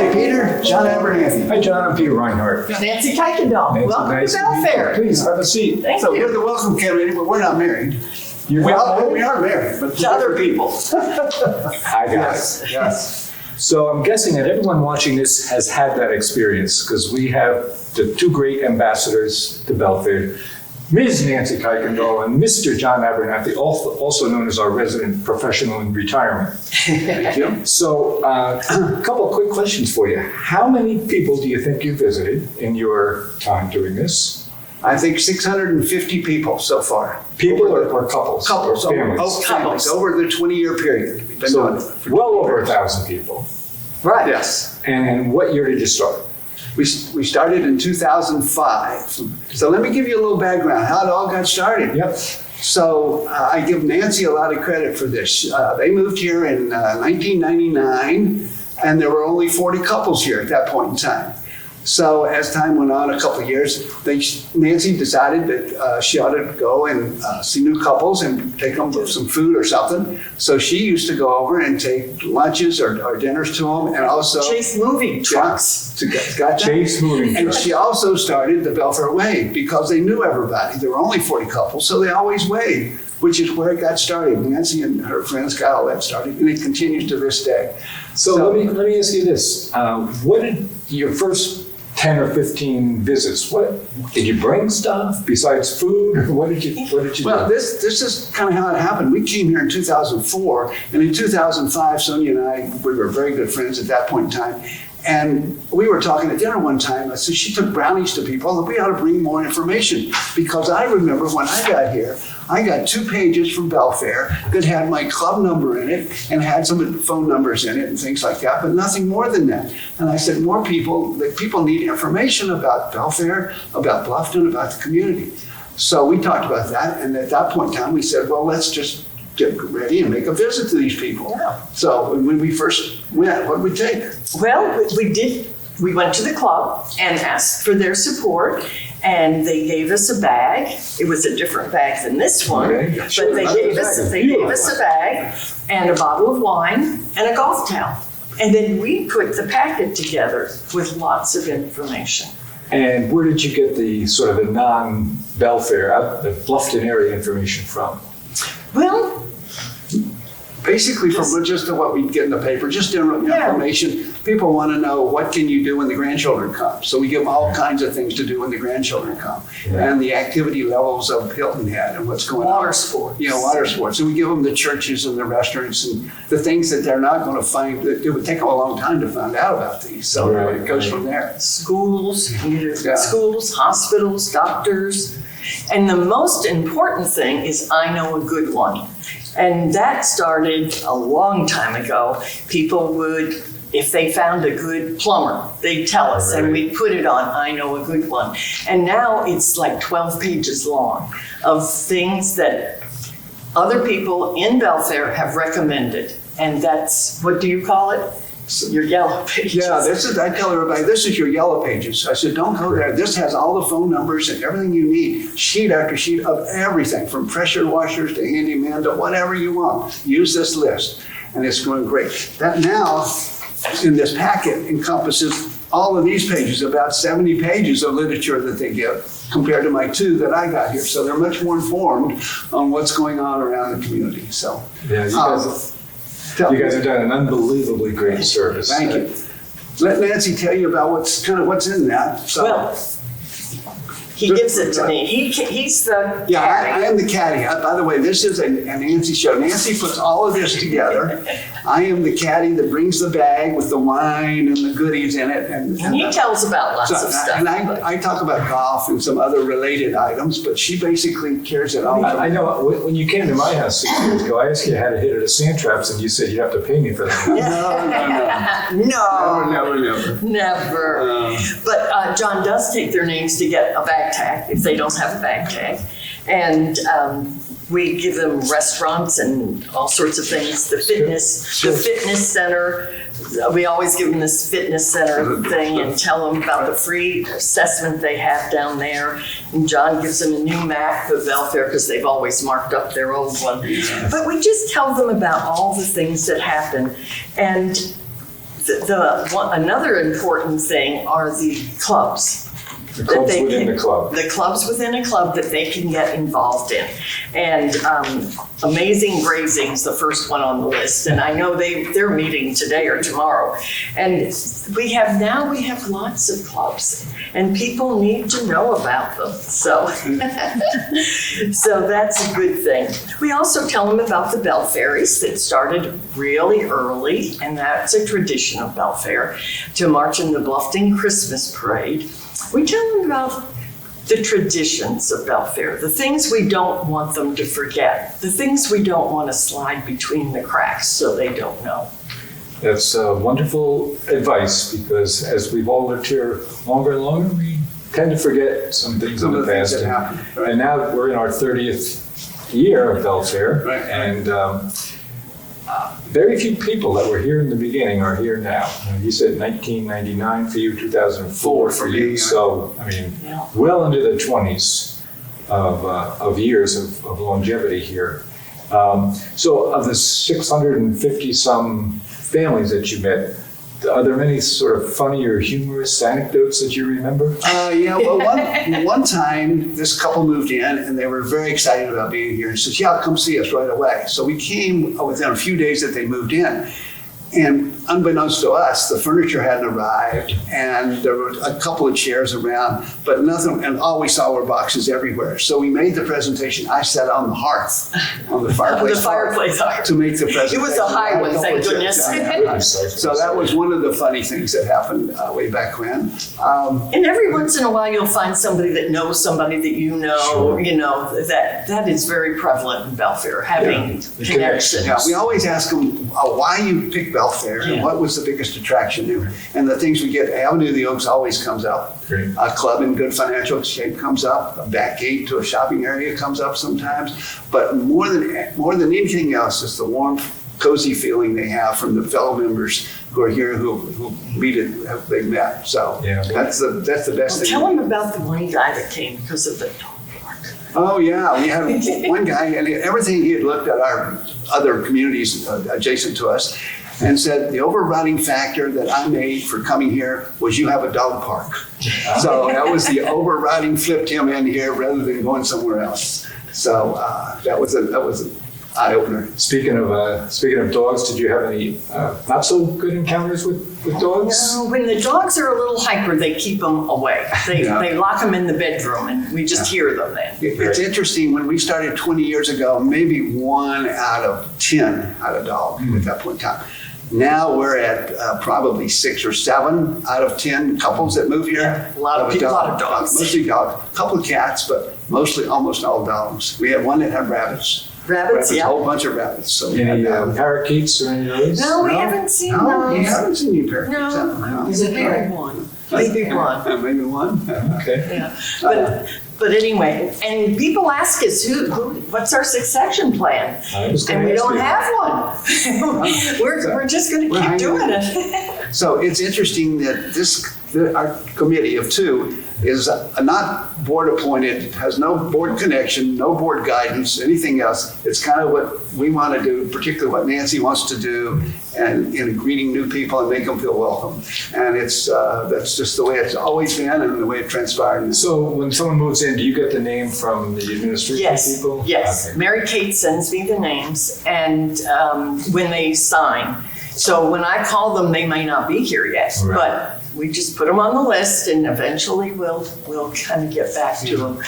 Hi, Peter. John Abernathy. Hi, John. I'm Peter Reinhardt. Nancy Kuykendall. Nancy, Welcome nice to to meet you. Belfair. Please have a seat. Thank So you. we're the welcome committee, but we're not married. You're Well, we are married, but To other people. I got Yes, it. yes. So I'm guessing that everyone watching this has had that experience because we have the two great ambassadors to Belfair, Ms. Nancy Kuykendall and Mr. John Abernathy, also known as our resident professional in retirement. Thank you. So a couple of quick questions for you. How many people do you think you visited in your time doing this? I think 650 people so far. People or couples? Couples, Or families? families, over the 20-year period. We've been doing it So for well 20 over years. 1,000 people. Right. Yes. And what year did you start? We started in 2005. So let me give you a little background, how it all got started. Yep. So I give Nancy a lot of credit for this. They moved here in 1999, and there were only 40 couples here at that point in time. So as time went on, a couple of years, Nancy decided that she ought to go and see new couples and take them some food or something. So she used to go over and take lunches or dinners to them, and also Chase moving trucks. Got Chase moving and truck. she also started the Belfair Way because they knew everybody. There were only 40 couples, so they always waved, which is where it got started. Nancy and her friends got all that started, and it continues to this day. So let me ask you this. What did your first 10 or 15 visits, what did you bring stuff besides food? Or what did you Well, do? this is kind of how it happened. We came here in 2004, and in 2005, Sonia and I, we were very good friends at that point in time. And we were talking at dinner one time. I said, she took brownies to people, and we ought to bring more information. Because I remember when I got here, I got 2 pages from Belfair that had my club number in it and had some phone numbers in it and things like that, but nothing more than that. And I said, more people need information about Belfair, about Bluffton, about the community. So we talked about that, and at that point in time, we said, well, let's just get ready and make a visit to these people. Yeah. So when we first went, what did we take? Well, we went to the club and asked for their support, and they gave us a bag. It was a different bag than this one, Okay. but Sure, they gave us a bag and a bottle of wine and a golf towel. And then we put the packet together with lots of information. And where did you get the sort of the non-Belfair, the Bluffton area information from? Well, Basically from just what we get in the paper, just general Yeah. information. People want to know, what can you do when the grandchildren come? So we give them all kinds of things to do when the grandchildren come. Yeah. And the activity levels of Hilton Head and what's going on. water sports. Yeah, water sports. So we give them the churches and the restaurants and the things that they're not going to find, that it would take them a long time to find out about these. So Right, it goes right. from there. Schools, Yeah. schools, hospitals, doctors. And the most important thing is I know a good one. And that started a long time ago. People would, if they found a good plumber, they'd tell us, and we'd put it on, I know a good one. And now it's like 12 pages long of things that other people in Belfair have recommended. And that's, what do you call it? Your yellow pages. Yeah, I tell everybody, this is your yellow pages. I said, don't go there. This has all the phone numbers and everything you need, sheet after sheet of everything, from pressure washers to handyman to whatever you want. Use this list, and it's going great. That now, in this packet, encompasses all of these pages, about 70 pages of literature that they give, compared to my 2 that I got here. So they're much more informed on what's going on around the community. So, Yeah, you guys have done an unbelievably great service. thank you. Let Nancy tell you about what's in that. So, Well, he gives it to me. He's the yeah, I am the caddy. By the way, this is a Nancy show. Nancy puts all of this together. I am the caddy that brings the bag with the wine and the goodies in it. And he tells about lots so, of stuff. and I talk about golf and some other related items, but she basically carries it all. I know when you came to my house 6 years ago, I asked you how to hit it at sand traps, and you said you'd have to pay me for that. No. Never. But John does take their names to get a bag tag if they don't have a bag tag. And we give them restaurants and all sorts of things. The fitness center. We always give them this fitness center thing and tell them about the free assessment they have down there. And John gives them a new map of Belfair because they've always marked up their old one. But we just tell them about all the things that happen. And Another important thing are the clubs. The clubs within the club. The clubs within a club that they can get involved in. And Amazing Grazing's the first one on the list. And I know they're meeting today or tomorrow. And we have lots of clubs and people need to know about them. So, so that's a good thing. We also tell them about the Belfairies that started really early, and that's a tradition of Belfair, to march in the Bluffton Christmas Parade. We tell them about the traditions of Belfair, the things we don't want them to forget, the things we don't want to slide between the cracks so they don't know. That's wonderful advice, because as we've all lived here longer and longer, we tend to forget some things in the past. That happened, right? And now we're in our 30th year of Belfair, Right. and very few people that were here in the beginning are here now. You said 1999 for you, 2004 for you. Yeah. So, I mean, Yeah. well into the 20s of years of longevity here. So of the 650 some families that you met, are there any sort of funny or humorous anecdotes that you remember? Yeah, well, one time this couple moved in and they were very excited about being here and says, yeah, come see us right away. So we came within a few days that they moved in. And unbeknownst to us, the furniture hadn't arrived and there were a couple of chairs around, but nothing, and all we saw were boxes everywhere. So we made the presentation. I sat on the hearth, on the fireplace. The fireplace hearth. To make the presentation. It was a high one, thank goodness. So that was one of the funny things that happened way back when. And every once in a while, you'll find somebody that knows somebody that you know. Sure. You know, that is very prevalent in Belfair, having connections. Yeah, we always ask them why you picked Belfair and what was the biggest attraction there. And the things we get, Avenue of the Oaks always comes up. Great. A club in good financial shape comes up. A back gate to a shopping area comes up sometimes. But more than anything else is the warm, cozy feeling they have from the fellow members who are here who meet it, have they met. So Yeah. that's the best Well, thing. tell them about the one guy that came because of the dog park. Oh, yeah. We had one guy, and everything he had looked at our other communities adjacent to us and said, the overriding factor that I made for coming here was you have a dog park. So that was the overriding, flipped him in here rather than going somewhere else. So that was an eye-opener. Speaking of dogs, did you have any not so good encounters with dogs? No, when the dogs are a little hyper, they keep them away. They lock them in the bedroom, and we just hear them then. It's interesting, when we started 20 years ago, maybe 1 out of 10 had a dog at that point in time. Now we're at probably 6 or 7 out of 10 couples that move here. Yeah, a lot of dogs. Mostly dogs. A couple of cats, but mostly almost all dogs. We had one that had rabbits. Rabbits, A yeah. whole bunch of rabbits. So we Any had parakeets or any of those? No, we haven't seen No, those. you haven't seen any parakeets. No, have you? is it maybe one? Maybe one. Maybe one. Okay. Yeah, but anyway, and people ask us, what's our succession plan? I was gonna And we ask don't you. have one. We're just going to We're keep hanging doing on. it. So it's interesting that our committee of 2 is not board appointed, has no board connection, no board guidance, anything else. It's kind of what we want to do, particularly what Nancy wants to do, and in greeting new people and make them feel welcome. And that's just the way it's always been and the way it transpired. So when someone moves in, do you get the name from the administration Yes, people? yes. Okay. Mary Kate sends me the names, and when they sign. So when I call them, they may not be here yet, Right. but we just put them on the list, and eventually we'll kind of get back to them.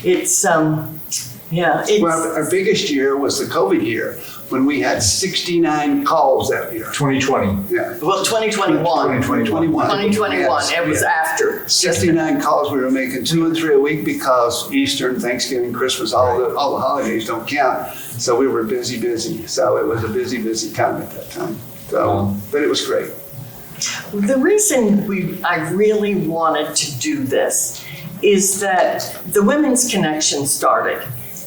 It's Well, our biggest year was the COVID year, when we had 69 calls that year. 2020. Yeah. well, 2021. 2021, it was after. 69 calls we were making, 2 and 3 a week, because Easter and Thanksgiving, Christmas, all the holidays don't count. So we were busy. So it was a busy time at that time. So, but it was great. The reason I really wanted to do this is that the Women's Connection started,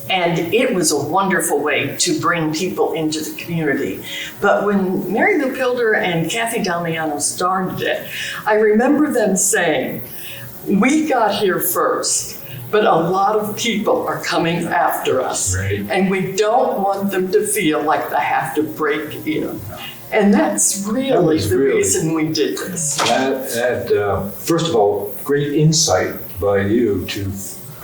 and it was a wonderful way to bring people into the community. But when Mary Lou Pilder and Kathy Damiano started it, I remember them saying, we got here first, but a lot of people are coming after us. Right. And we don't want them to feel like they have to break in. And that's really the reason we did this. First of all, great insight by you to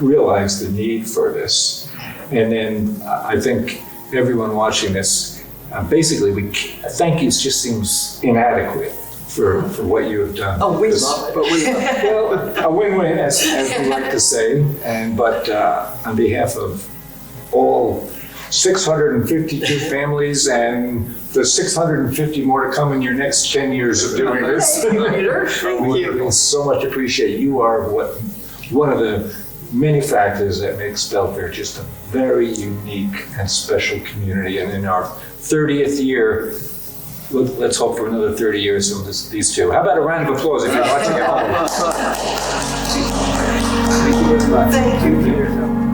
realize the need for this. And then I think everyone watching this, basically, thank yous just seems inadequate for what you have done. Oh, we love it. But well, a win-win, as we like to say. But on behalf of all 652 families and the 650 more to come in your next 10 years of doing this. Thank you, Peter. Thank We you. so much appreciate you are one of the many factors that makes Belfair just a very unique and special community. And in our 30th year, let's hope for another 30 years from these two. How about a round of applause if you're watching at home? Thank you very much. Thank you, Peter.